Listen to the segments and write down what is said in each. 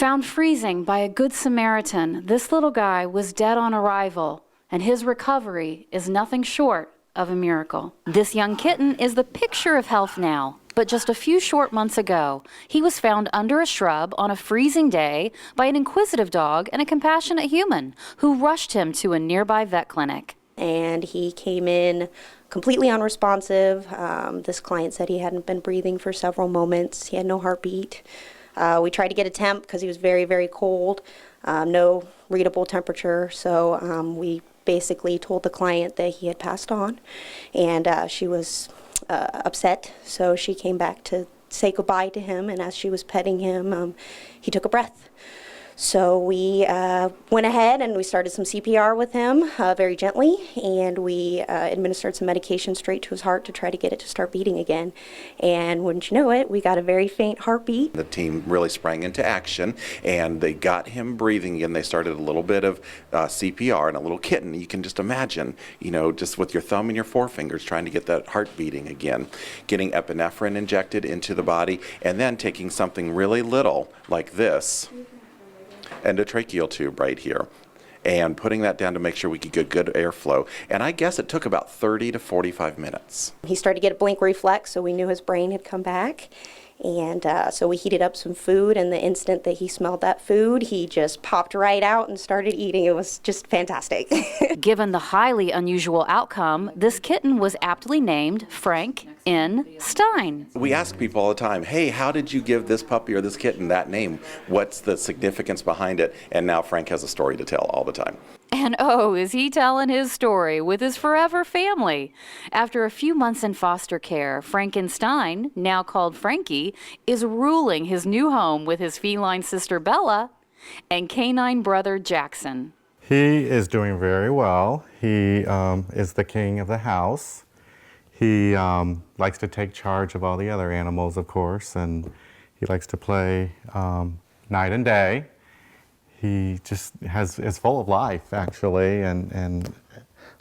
Found freezing by a Good Samaritan, this little guy was dead on arrival, and his recovery is nothing short of a miracle. This young kitten is the picture of health now, but just a few short months ago, he was found under a shrub on a freezing day by an inquisitive dog and a compassionate human who rushed him to a nearby vet clinic. And he came in completely unresponsive. This client said he hadn't been breathing for several moments. He had no heartbeat. We tried to get a temp because he was very, very cold, no readable temperature. So we basically told the client that he had passed on, and she was upset. So she came back to say goodbye to him, and as she was petting him, he took a breath. So we went ahead and we started some CPR with him very gently, and we administered some medication straight to his heart to try to get it to start beating again. And wouldn't you know it, we got a very faint heartbeat. The team really sprang into action, and they got him breathing again. They started a little bit of CPR, and a little kitten, you can just imagine, you know, just with your thumb and your forefingers trying to get that heart beating again, getting epinephrine injected into the body, and then taking something really little like this, endotracheal tube right here, and putting that down to make sure we could get good airflow. And I guess it took about 30 to 45 minutes. He started to get a blink reflex, so we knew his brain had come back. And so we heated up some food, and the instant that he smelled that food, he just popped right out and started eating. It was just fantastic. Given the highly unusual outcome, this kitten was aptly named Frank N Stein. We ask people all the time, hey, how did you give this puppy or this kitten that name? What's the significance behind it? And now Frank has a story to tell all the time. And oh, is he telling his story with his forever family. After a few months in foster care, Frank N Stein, now called Frankie, is ruling his new home with his feline sister Bella and canine brother Jackson. He is doing very well. He is the king of the house. He likes to take charge of all the other animals, of course, and he likes to play night and day. He just is full of life, actually, and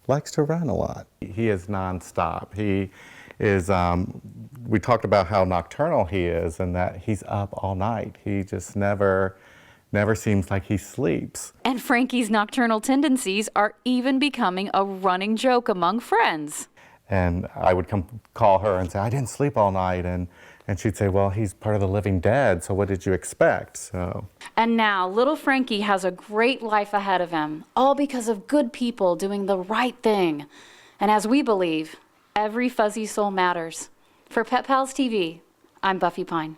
likes to run a lot. He is nonstop. He is, we talked about how nocturnal he is and that he's up all night. He just never seems like he sleeps. And Frankie's nocturnal tendencies are even becoming a running joke among friends. And I would call her and say, I didn't sleep all night. And she'd say, well, he's part of the living dead, so what did you expect? So. And now little Frankie has a great life ahead of him, all because of good people doing the right thing. And as we believe, every fuzzy soul matters. For PetPalsTV, I'm Buffy Pine.